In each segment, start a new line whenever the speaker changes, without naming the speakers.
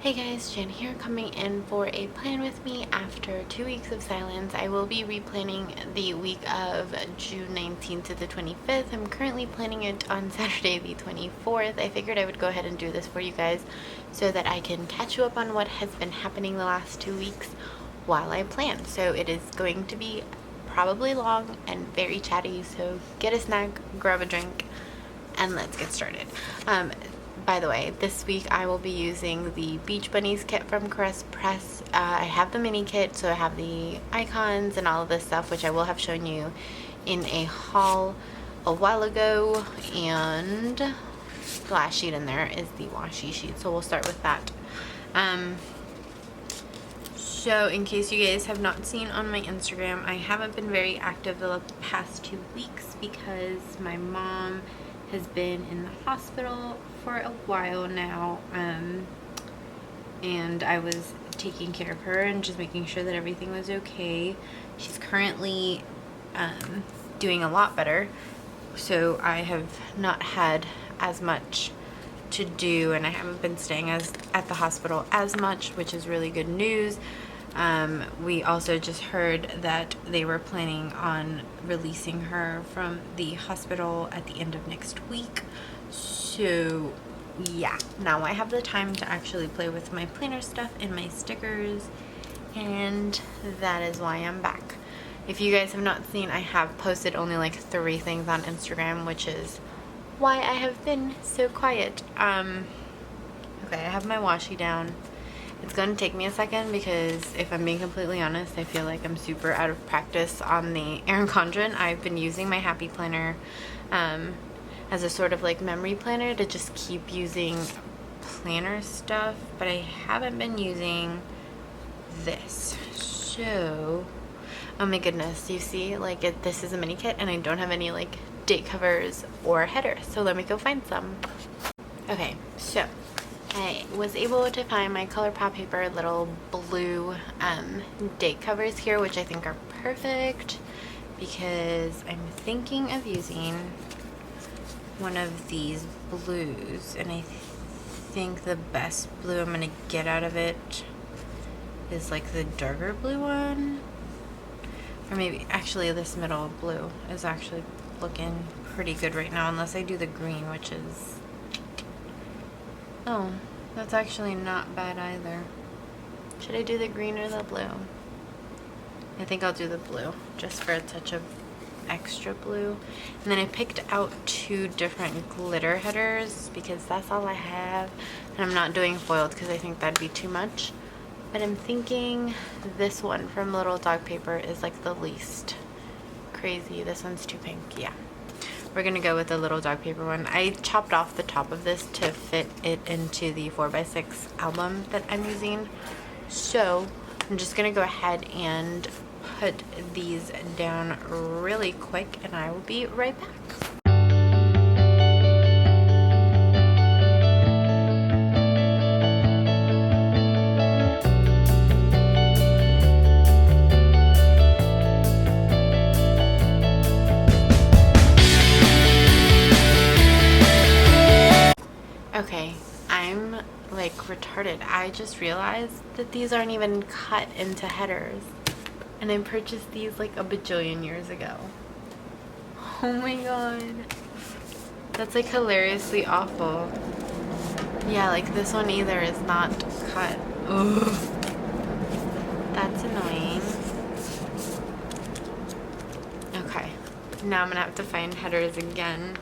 Hey guys, Jen here, coming in for a plan with me after 2 weeks of silence. I will be replanning the week of June 19th to the 25th. I'm currently planning it on Saturday the 24th. I figured I would go ahead and do this for you guys so that I can catch you up on what has been happening the last 2 weeks while I plan. So it is going to be probably long and very chatty, so get a snack, grab a drink, and let's get started. By the way, this week I will be using the Beach Bunnies kit from CaressPress. I have the mini kit, so I have the icons and all of this stuff, which I will have shown you in a haul a while ago. And the last sheet in there is the washi sheet, so we'll start with that. So in case you guys have not seen on my Instagram, I haven't been very active the past 2 weeks because my mom has been in the hospital for a while now, and I was taking care of her and just making sure that everything was okay. She's currently doing a lot better, so I have not had as much to do, and I haven't been staying at the hospital as much, which is really good news. We also just heard that they were planning on releasing her from the hospital at the end of next week. So yeah, now I have the time to actually play with my planner stuff and my stickers, and that is why I'm back. If you guys have not seen, I have posted only like 3 things on Instagram, which is why I have been so quiet. Okay, I have my washi down. It's going to take me a second because, if I'm being completely honest, I feel like I'm super out of practice on the Erin Condren. I've been using my Happy Planner as a sort of like memory planner to just keep using planner stuff, but I haven't been using this. So, oh my goodness, you see, like this is a mini kit and I don't have any like date covers or headers, so let me go find some. Okay, so I was able to find my ColourPop paper little blue date covers here, which I think are perfect because I'm thinking of using one of these blues, and I think the best blue I'm going to get out of it is like the darker blue one, or maybe actually this middle blue is actually looking pretty good right now, unless I do the green, which is, oh, that's actually not bad either. Should I do the green or the blue? I think I'll do the blue, just for a touch of extra blue. And then I picked out 2 different glitter headers because that's all I have, and I'm not doing foiled because I think that'd be too much. But I'm thinking this one from Little Dog Paper is like the least crazy. This one's too pink. Yeah, we're gonna go with the Little Dog Paper one. I chopped off the top of this to fit it into the 4x6 album that I'm using. So I'm just gonna go ahead and put these down really quick, and I will be right back. Okay, I'm like retarded. I just realized that these aren't even cut into headers, and I purchased these like a bajillion years ago. Oh my god, that's like hilariously awful. Yeah, like this one either is not cut. Ugh, that's annoying. Okay, now I'm gonna have to find headers again,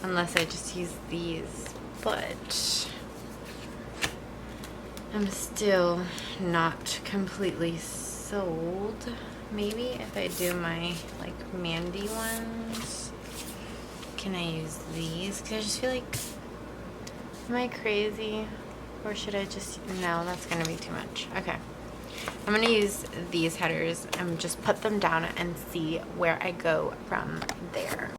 unless I just use these. But I'm still not completely sold. Maybe if I do my like Mandy ones, can I use these? Because I just feel like, am I crazy? Or should I just, no, that's gonna be too much. Okay, I'm gonna use these headers and just put them down and see where I go from there.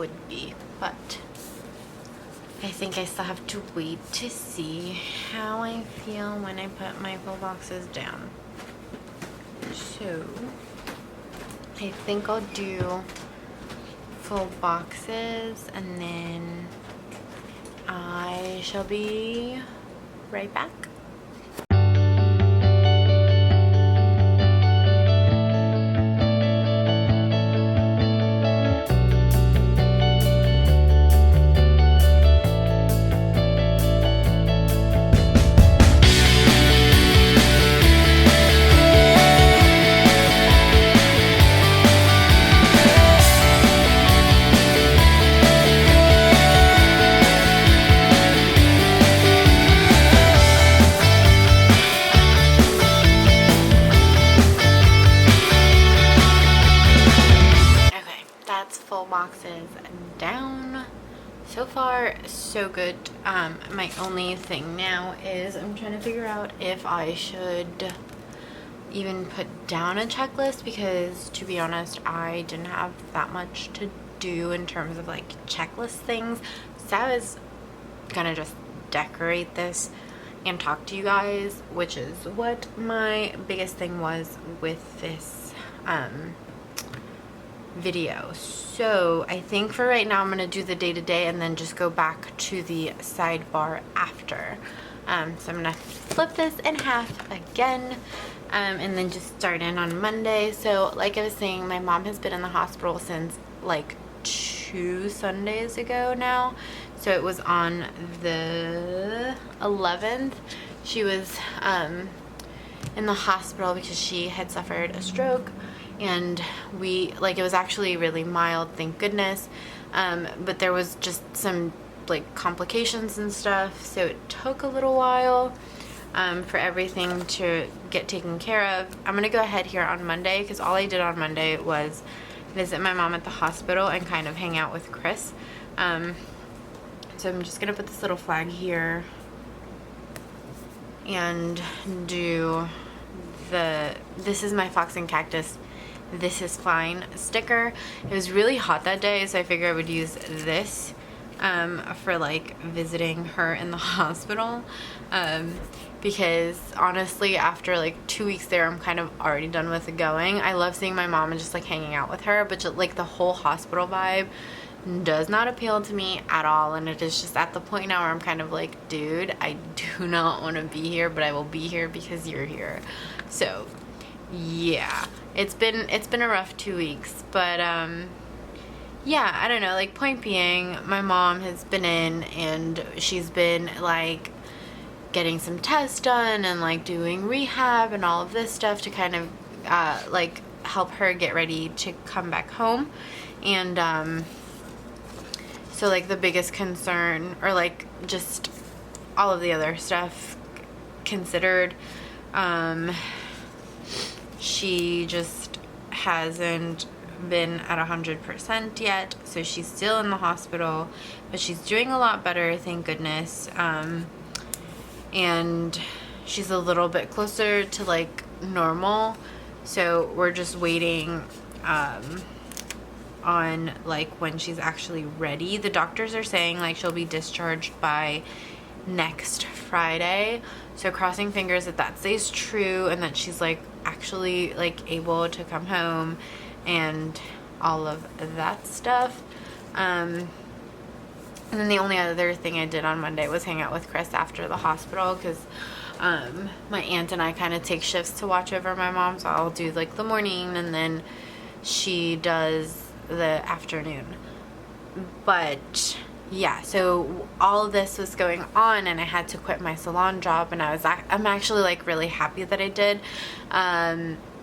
would be, but I think I still have to wait to see how I feel when I put my full boxes down. So I think I'll do full boxes and then I shall be right back. Full boxes down. So far so good. My only thing now is I'm trying to figure out if I should even put down a checklist, because to be honest I didn't have that much to do in terms of like checklist things, so I was gonna just decorate this and talk to you guys, which is what my biggest thing was with this video. So I think for right now I'm gonna do the day-to-day and then just go back to the sidebar after. So I'm gonna flip this in half again, and then just start in on Monday. So like I was saying, my mom has been in the hospital since like 2 Sundays ago now. So it was on the 11th. She was in the hospital because she had suffered a stroke, and it was actually really mild, thank goodness, but there was just some like complications and stuff, so it took a little while for everything to get taken care of. I'm gonna go ahead here on Monday, because all I did on Monday was visit my mom at the hospital and kind of hang out with Chris. So I'm just gonna put this little flag here and do this is my Fox and Cactus "This is fine" sticker. It was really hot that day, so I figured I would use this for like visiting her in the hospital, because honestly after like 2 weeks there I'm kind of already done with going. I love seeing my mom and just like hanging out with her, but just like the whole hospital vibe does not appeal to me at all, and it is just at the point now where I'm kind of like, dude, I do not want to be here, but I will be here because you're here. So yeah, it's been a rough 2 weeks, but yeah, I don't know, like, point being, my mom has been in and she's been like getting some tests done and like doing rehab and all of this stuff to kind of like help her get ready to come back home. And so like the biggest concern, or like just all of the other stuff considered, she just hasn't been at 100% yet, so she's still in the hospital, but she's doing a lot better, thank goodness. And she's a little bit closer to like normal, so we're just waiting on like when she's actually ready. The doctors are saying like she'll be discharged by next Friday, so crossing fingers that that stays true and that she's like actually like able to come home and all of that stuff. And then the only other thing I did on Monday was hang out with Chris after the hospital, because my aunt and I kind of take shifts to watch over my mom, so I'll do like the morning and then she does the afternoon. But yeah, so all of this was going on and I had to quit my salon job, and I'm actually like really happy that I did.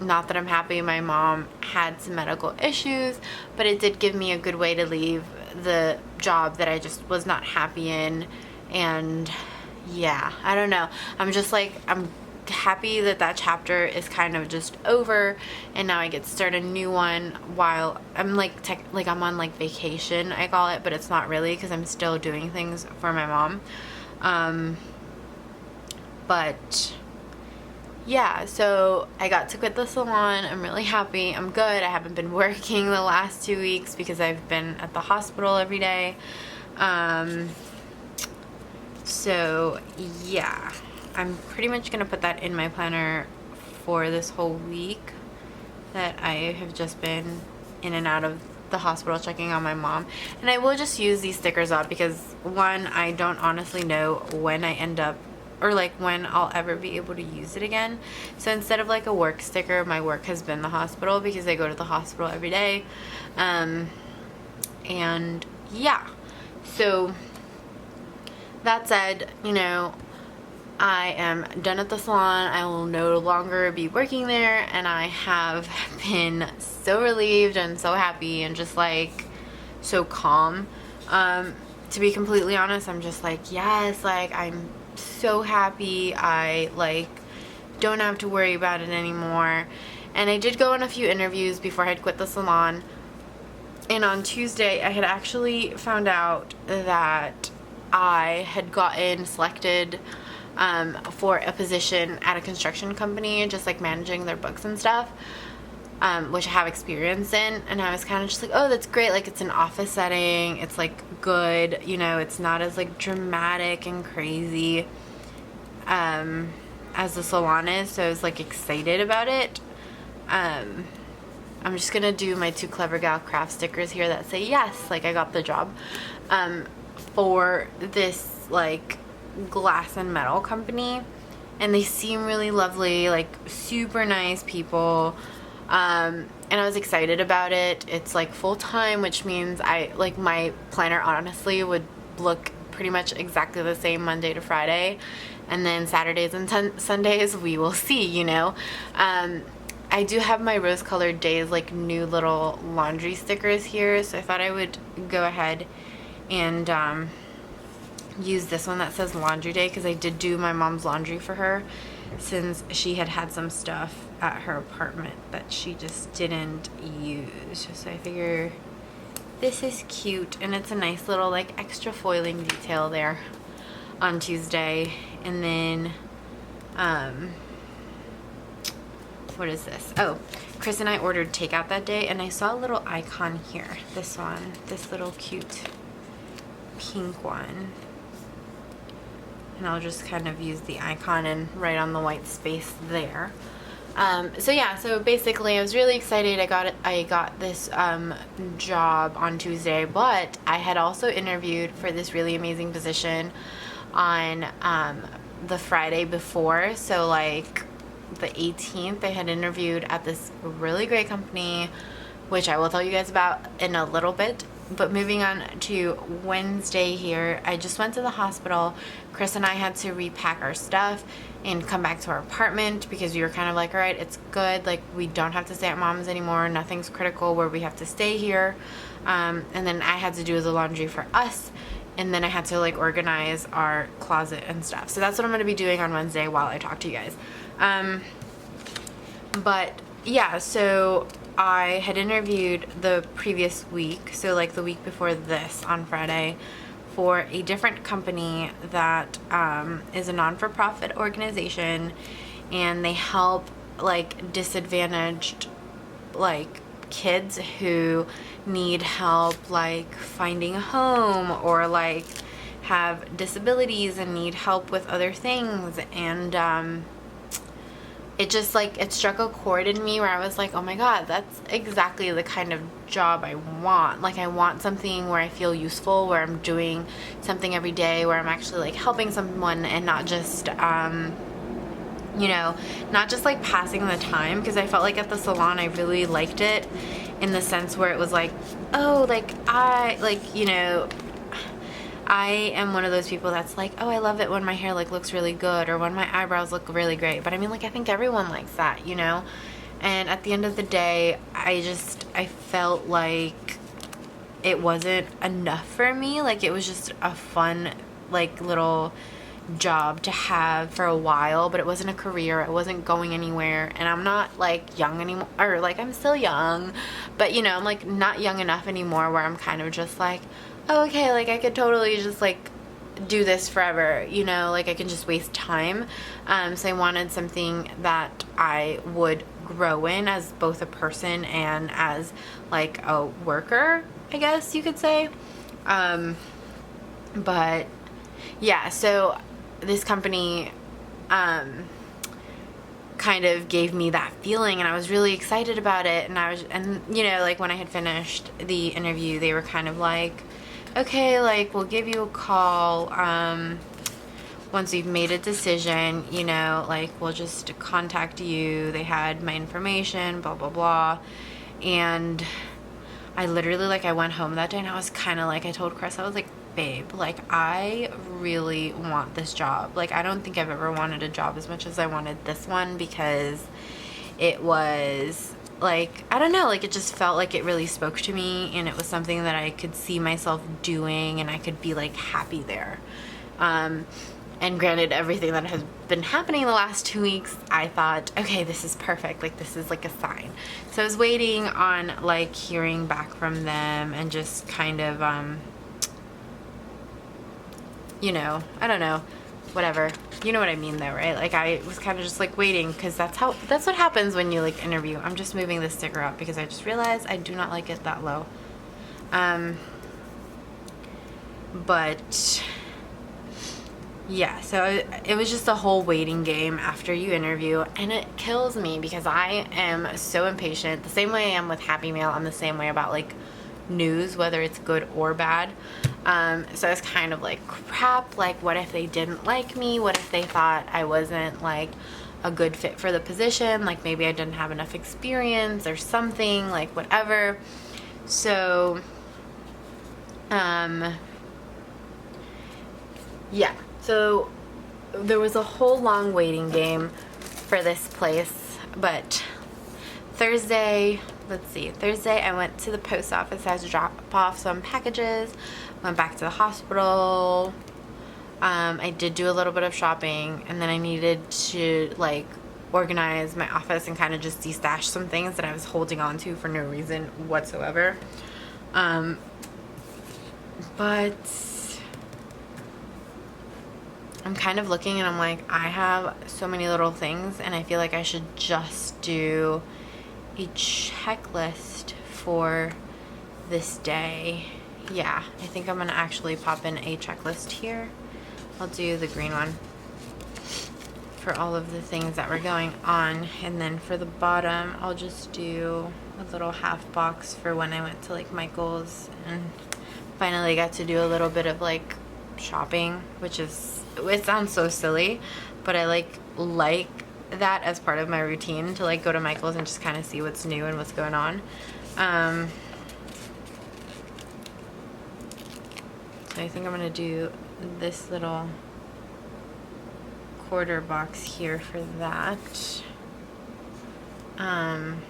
Not that I'm happy my mom had some medical issues, but it did give me a good way to leave the job that I just was not happy in. And yeah, I don't know, I'm just like, I'm happy that that chapter is kind of just over, and now I get to start a new one while I'm like I'm on like vacation, I call it, but it's not really, because I'm still doing things for my mom. But yeah, so I got to quit the salon. I'm really happy. I'm good. I haven't been working the last 2 weeks because I've been at the hospital every day. So yeah, I'm pretty much gonna put that in my planner for this whole week that I have just been in and out of the hospital checking on my mom. And I will just use these stickers up because, one, I don't honestly know when I end up, or like when I'll ever be able to use it again. So instead of like a work sticker, my work has been the hospital because I go to the hospital every day. And yeah, so that said, you know, I am done at the salon. I will no longer be working there, and I have been so relieved and so happy and just like so calm. To be completely honest, I'm just like, yes, like I'm so happy. I like don't have to worry about it anymore. And I did go on a few interviews before I had quit the salon. And on Tuesday, I had actually found out that I had gotten selected for a position at a construction company, just like managing their books and stuff, which I have experience in. And I was kind of just like, oh, that's great. Like, it's an office setting. It's like good, you know, it's not as like dramatic and crazy as the salon is. So I was like excited about it. I'm just gonna do my 2 Clever Gal craft stickers here that say yes, like I got the job, for this like glass and metal company. And they seem really lovely, like super nice people, and I was excited about it. It's like full-time, which means I like my planner honestly would look pretty much exactly the same Monday to Friday, and then Saturdays and Sundays we will see, you know. I do have my rose-colored days like new little laundry stickers here, so I thought I would go ahead and use this one that says laundry day, because I did do my mom's laundry for her since she had some stuff at her apartment that she just didn't use. So I figure this is cute, and it's a nice little like extra foiling detail there on Tuesday. And then what is this? Oh, Chris and I ordered takeout that day, and I saw a little icon here. This one, this little cute pink one. And I'll just kind of use the icon and write on the white space there. So yeah, so basically I was really excited. I got this job on Tuesday, but I had also interviewed for this really amazing position on the Friday before. So like the 18th, I had interviewed at this really great company, which I will tell you guys about in a little bit. But moving on to Wednesday here, I just went to the hospital. Chris and I had to repack our stuff and come back to our apartment because we were kind of like, all right, it's good. Like, we don't have to stay at mom's anymore. Nothing's critical where we have to stay here. And then I had to do the laundry for us. And then I had to like organize our closet and stuff. So that's what I'm going to be doing on Wednesday while I talk to you guys. But yeah, so I had interviewed the previous week, so like the week before this on Friday, for a different company that is a non-for-profit organization, and they help like disadvantaged like kids who need help like finding a home, or like have disabilities and need help with other things. And it just like, it struck a chord in me where I was like, oh my god, that's exactly the kind of job I want. Like, I want something where I feel useful, where I'm doing something every day, where I'm actually like helping someone, and not just you know, not just like passing the time. Because I felt like at the salon I really liked it in the sense where it was like, oh, like I like, you know, I am one of those people that's like, oh, I love it when my hair like looks really good, or when my eyebrows look really great. But I mean, like, I think everyone likes that, you know. And at the end of the day, I felt like it wasn't enough for me. Like, it was just a fun like little job to have for a while, but it wasn't a career. It wasn't going anywhere. And I'm not like young anymore, or like I'm still young, but you know, I'm like not young enough anymore where I'm kind of just like, oh, okay, like I could totally just like do this forever, you know, like I can just waste time. So I wanted something that I would grow in as both a person and as like a worker, I guess you could say. But yeah, so this company kind of gave me that feeling, and I was really excited about it. And you know, like when I had finished the interview, they were kind of like, okay, like we'll give you a call once we've made a decision, you know, like we'll just contact you. They had my information, blah blah blah. And I literally, like, I went home that day and I was kind of like, I told Chris, I was like, babe, like I really want this job. Like I don't think I've ever wanted a job as much as I wanted this one, because it was like, I don't know, like it just felt like it really spoke to me, and it was something that I could see myself doing, and I could be like happy there. And granted, everything that has been happening the last 2 weeks, I thought, okay, this is perfect. Like this is like a sign. So I was waiting on like hearing back from them, and just kind of you know, I don't know, whatever. You know what I mean though, right? Like I was kind of just like waiting, because that's what happens when you like interview. I'm just moving this sticker up because I just realized I do not like it that low. But yeah, so it was just a whole waiting game after you interview, and it kills me because I am so impatient. The same way I am with Happy Mail, I'm the same way about like news, whether it's good or bad. So I was kind of like, crap, like what if they didn't like me? What if they thought I wasn't like a good fit for the position? Like maybe I didn't have enough experience or something, like whatever. So yeah, so there was a whole long waiting game for this place. But Thursday I went to the post office. I had to drop off some packages, went back to the hospital. I did do a little bit of shopping, and then I needed to like organize my office and kind of just de-stash some things that I was holding on to for no reason whatsoever. But I'm kind of looking and I'm like, I have so many little things, and I feel like I should just do a checklist for this day. Yeah, I think I'm gonna actually pop in a checklist here. I'll do the green one for all of the things that were going on, and then for the bottom I'll just do a little half box for when I went to like Michael's and finally got to do a little bit of like shopping, which is, it sounds so silly, but I like that as part of my routine, to like go to Michael's and just kind of see what's new and what's going on. So I think I'm gonna do this little quarter box here for that. And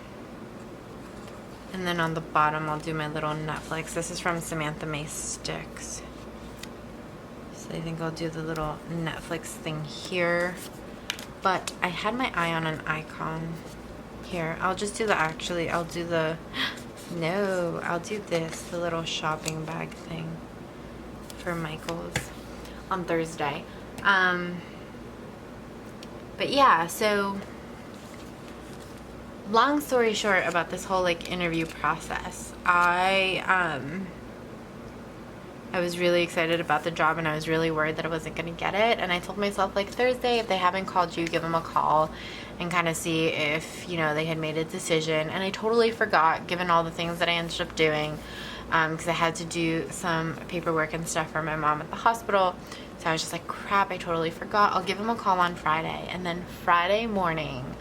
then on the bottom I'll do my little Netflix. This is from Samantha May Sticks. So I think I'll do the little Netflix thing here. But I had my eye on an icon here. I'll just do I'll do this, the little shopping bag thing for Michael's on Thursday. But yeah, so long story short about this whole like interview process, I was really excited about the job, and I was really worried that I wasn't going to get it. And I told myself, like, Thursday, if they haven't called you, give them a call and kind of see if, you know, they had made a decision. And I totally forgot, given all the things that I ended up doing, because I had to do some paperwork and stuff for my mom at the hospital. So I was just like, crap, I totally forgot. I'll give them a call on Friday. And then Friday morning,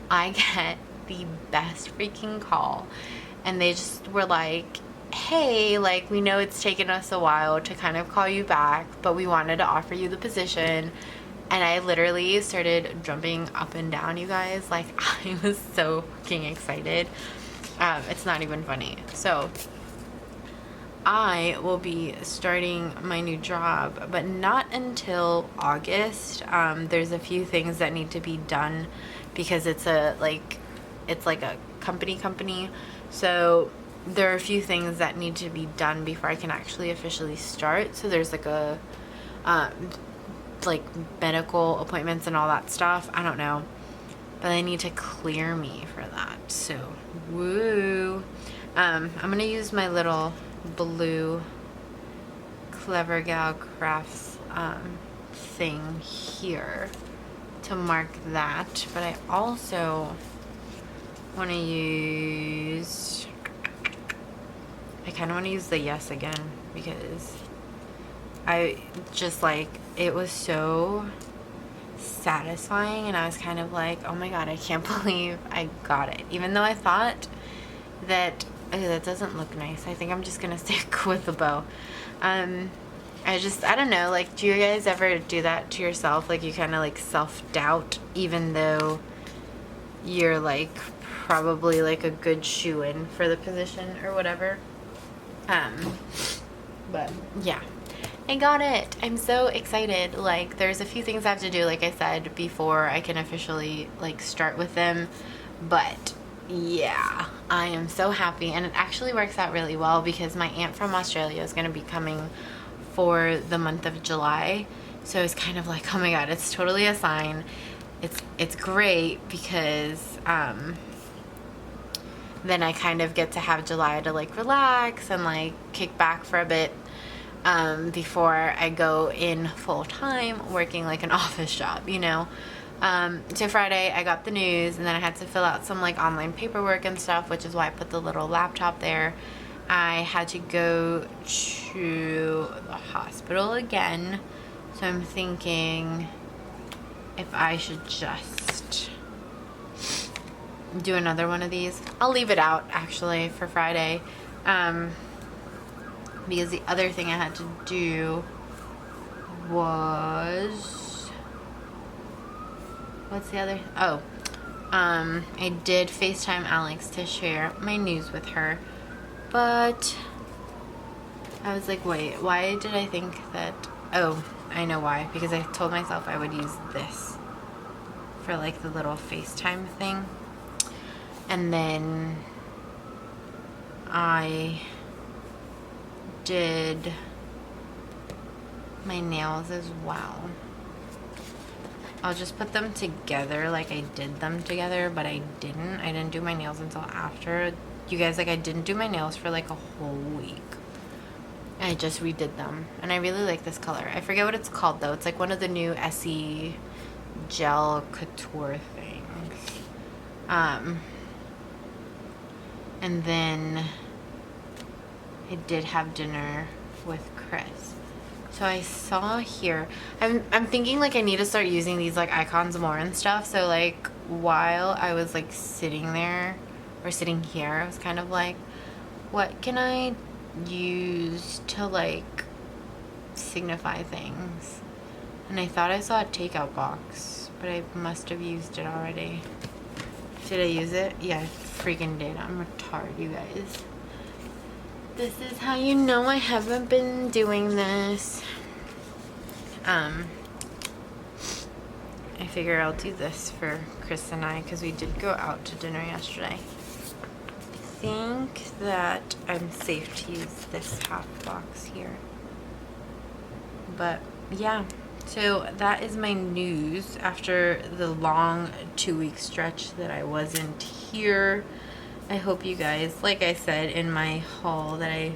I get the best freaking call. And they just were like, hey, like, we know it's taken us a while to kind of call you back, but we wanted to offer you the position. And I literally started jumping up and down, you guys. Like, I was so fucking excited. It's not even funny. So I will be starting my new job, but not until August. There's a few things that need to be done because it's like a company. So there are a few things that need to be done before I can actually officially start. So there's like a like medical appointments and all that stuff. I don't know. But they need to clear me for that. So, woo. I'm going to use my little blue Clever Gal Crafts thing here to mark that. But I also want to use... I kind of want to use the Yes again because I just like... It was so satisfying, and I was kind of like, oh my god, I can't believe I got it, even though I thought that that doesn't look nice. I think I'm just gonna stick with the bow. I don't know, like, do you guys ever do that to yourself? Like, you kind of like self-doubt even though you're like probably like a good shoe-in for the position or whatever. But yeah, I got it. I'm so excited. Like, there's a few things I have to do, like I said, before I can officially like start with them. But yeah, I am so happy, and it actually works out really well because my aunt from Australia is going to be coming for the month of July. So it's kind of like, oh my god, it's totally a sign. It's great because then I kind of get to have July to like relax and like kick back for a bit. Before I go in full time working like an office job, you know. So Friday I got the news, and then I had to fill out some like online paperwork and stuff, which is why I put the little laptop there. I had to go to the hospital again, so I'm thinking if I should just do another one of these. I'll leave it out actually for Friday. Because the other thing I had to do was... What's the other... Oh. I did FaceTime Alex to share my news with her. But I was like, wait, why did I think that... Oh, I know why. Because I told myself I would use this for like the little FaceTime thing. And then I did my nails as well. I'll just put them together like I did them together, but I didn't do my nails until after. You guys, like, I didn't do my nails for like a whole week. I just redid them, and I really like this color. I forget what it's called though. It's like one of the new Essie gel couture things. And then I did have dinner with Chris. So I saw here, I'm thinking like I need to start using these like icons more and stuff. So like while I was like sitting there or sitting here, I was kind of like, what can I use to like signify things? And I thought I saw a takeout box, but I must have used it already. Did I use it? Yeah, I freaking did. I'm retarded, you guys. This is how you know I haven't been doing this. I figure I'll do this for Chris and I because we did go out to dinner yesterday. I think that I'm safe to use this half box here. But yeah, so that is my news after the long 2-week stretch that I wasn't here. I hope you guys, like I said in my haul that I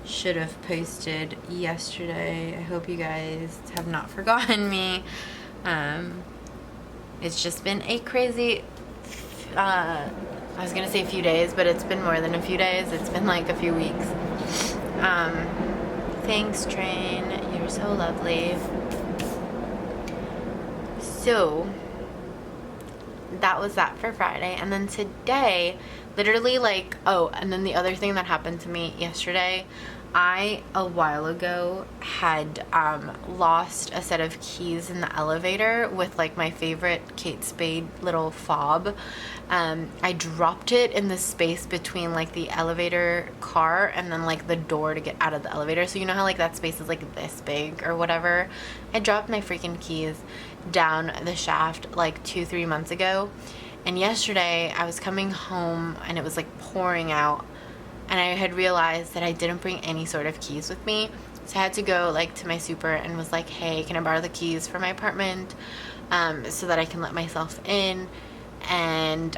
should have posted yesterday, I hope you guys have not forgotten me. It's just been a crazy, I was gonna say a few days, but it's been more than a few days. It's been like a few weeks. Thanks, Train. You're so lovely. So that was that for Friday. And then today, literally like, oh, and then the other thing that happened to me yesterday, I a while ago had lost a set of keys in the elevator with like my favorite Kate Spade little fob. I dropped it in the space between like the elevator car and then like the door to get out of the elevator. So you know how like that space is like this big or whatever? I dropped my freaking keys down the shaft like 2-3 months ago. And yesterday I was coming home and it was like pouring out. And I had realized that I didn't bring any sort of keys with me. So I had to go like to my super and was like, hey, can I borrow the keys for my apartment so that I can let myself in? And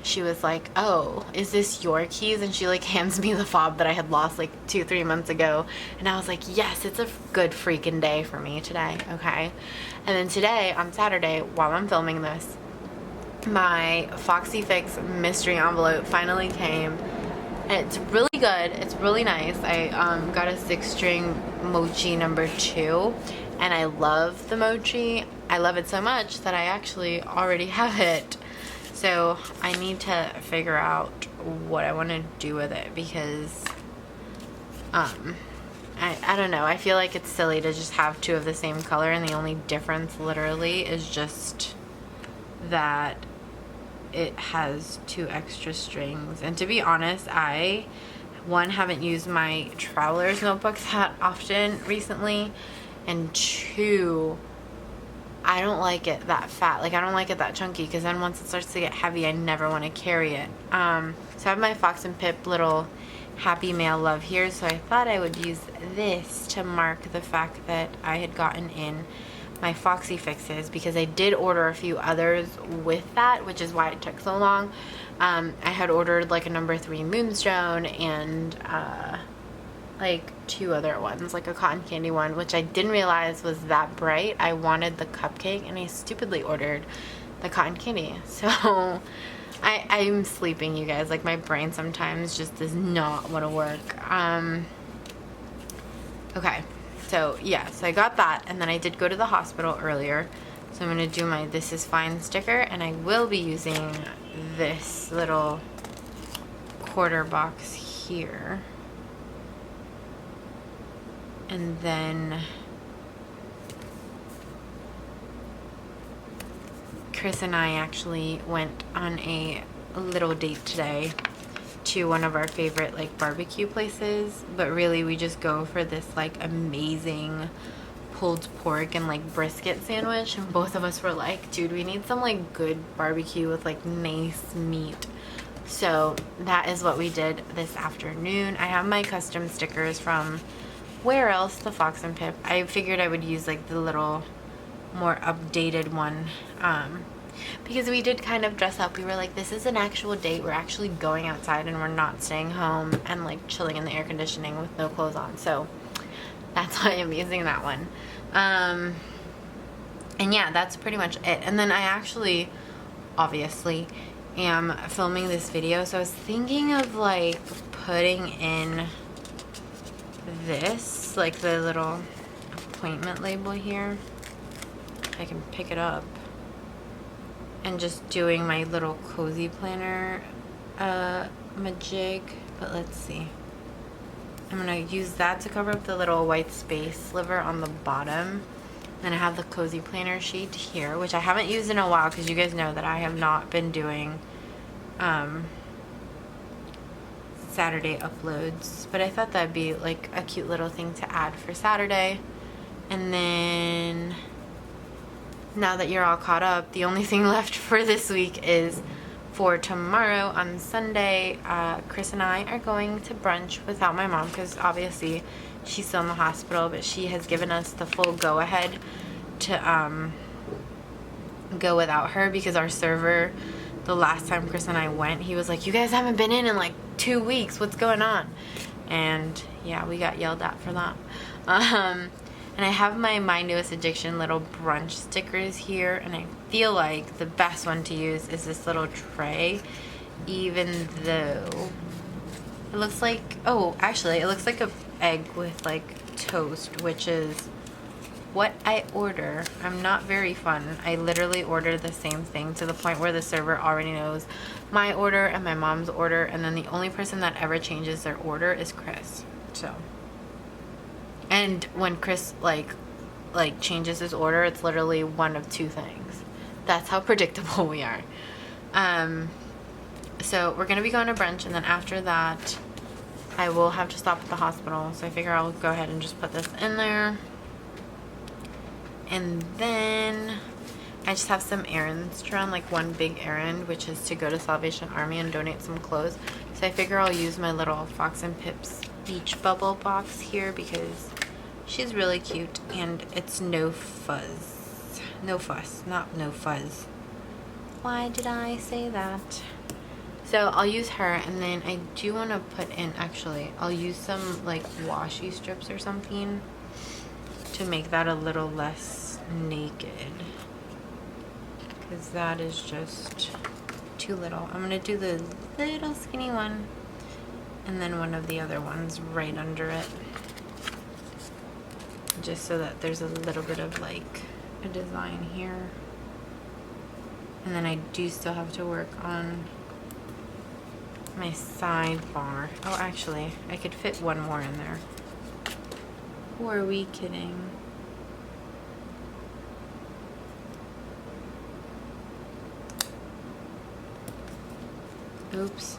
she was like, oh, is this your keys? And she like hands me the fob that I had lost like 2-3 months ago. And I was like, yes, it's a good freaking day for me today. Okay. And then today on Saturday, while I'm filming this, my Foxy Fix mystery envelope finally came. And it's really good. It's really nice. I got a 6-string mochi number 2, and I love the mochi. I love it so much that I actually already have it. So I need to figure out what I want to do with it, because I don't know. I feel like it's silly to just have 2 of the same color, and the only difference literally is just that it has 2 extra strings. And to be honest, I haven't used my traveler's notebooks that often recently, and 2, I don't like it that fat. Like, I don't like it that chunky, because then once it starts to get heavy, I never want to carry it. So I have my Fox and Pip little Happy Mail Love here, so I thought I would use this to mark the fact that I had gotten in my Foxy Fixes, because I did order a few others with that, which is why it took so long. I had ordered like a number 3 Moonstone and like 2 other ones, like a cotton candy one, which I didn't realize was that bright. I wanted the cupcake and I stupidly ordered the cotton candy. So I'm sleeping, you guys. Like, my brain sometimes just does not want to work. Okay. So yeah, so I got that, and then I did go to the hospital earlier. So I'm going to do my This Is Fine sticker, and I will be using this little quarter box here. And then Chris and I actually went on a little date today to one of our favorite like barbecue places, but really we just go for this like amazing pulled pork and like brisket sandwich, and both of us were like, dude, we need some like good barbecue with like nice meat. So that is what we did this afternoon. I have my custom stickers from where else, the Fox and Pip. I figured I would use like the little more updated one, because we did kind of dress up. We were like, this is an actual date. We're actually going outside and we're not staying home and like chilling in the air conditioning with no clothes on. So that's why I'm using that one. And yeah, that's pretty much it. And then I actually, obviously, am filming this video. So I was thinking of like putting in this, like the little appointment label here. If I can pick it up. And just doing my little cozy planner majig, but let's see. I'm gonna use that to cover up the little white space sliver on the bottom. Then I have the cozy planner sheet here, which I haven't used in a while, because you guys know that I have not been doing Saturday uploads, but I thought that'd be like a cute little thing to add for Saturday. And then now that you're all caught up, the only thing left for this week is for tomorrow on Sunday. Chris and I are going to brunch without my mom, because obviously she's still in the hospital, but she has given us the full go ahead to go without her, because our server, the last time Chris and I went, he was like, you guys haven't been in like 2 weeks, what's going on? And yeah, we got yelled at for that. And I have my Newest Addiction little brunch stickers here, and I feel like the best one to use is this little tray, even though it looks like, oh, actually, it looks like an egg with like toast, which is what I order. I'm not very fun. I literally order the same thing to the point where the server already knows my order and my mom's order, and then the only person that ever changes their order is Chris. So, and when Chris like changes his order, it's literally one of 2 things. That's how predictable we are. So we're gonna be going to brunch, and then after that I will have to stop at the hospital, so I figure I'll go ahead and just put this in there. And then I just have some errands to run, like one big errand, which is to go to Salvation Army and donate some clothes. So I figure I'll use my little Fox and Pips beach bubble box here because she's really cute and it's no fuzz. No fuss, not no fuzz. Why did I say that? So I'll use her, and then I do want to put in, actually, I'll use some like washi strips or something to make that a little less naked, because that is just too little. I'm going to do the little skinny one and then one of the other ones right under it, just so that there's a little bit of like a design here. And then I do still have to work on my sidebar. Oh, actually, I could fit one more in there. Who are we kidding? Oops.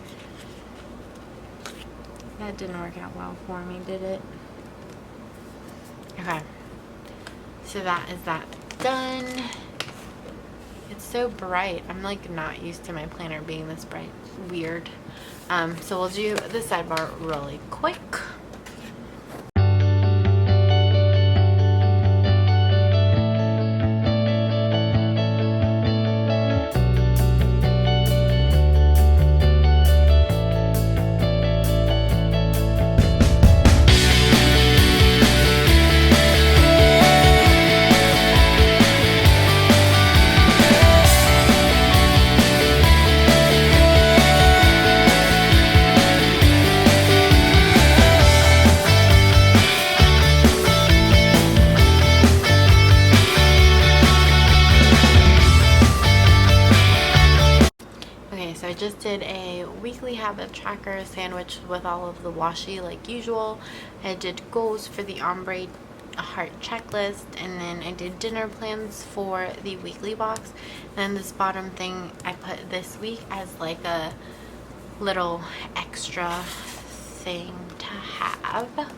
That didn't work out well for me, did it? Okay. So that is that done. It's so bright. I'm like not used to my planner being this bright. Weird. So we'll do the sidebar really quick. So I just did a weekly habit tracker sandwich with all of the washi like usual. I did goals for the ombre heart checklist, and then I did dinner plans for the weekly box. And then this bottom thing I put this week as like a little extra thing to have.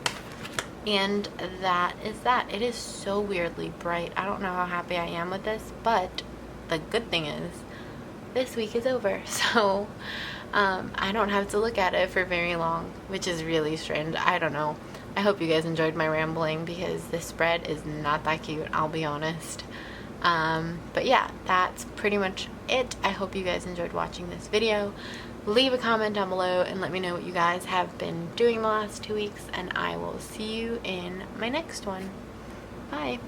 And that is that. It is so weirdly bright. I don't know how happy I am with this, but the good thing is this week is over, so I don't have to look at it for very long, which is really strange. I don't know. I hope you guys enjoyed my rambling, because this spread is not that cute, I'll be honest. But yeah, that's pretty much it. I hope you guys enjoyed watching this video. Leave a comment down below and let me know what you guys have been doing the last 2 weeks, and I will see you in my next one. Bye.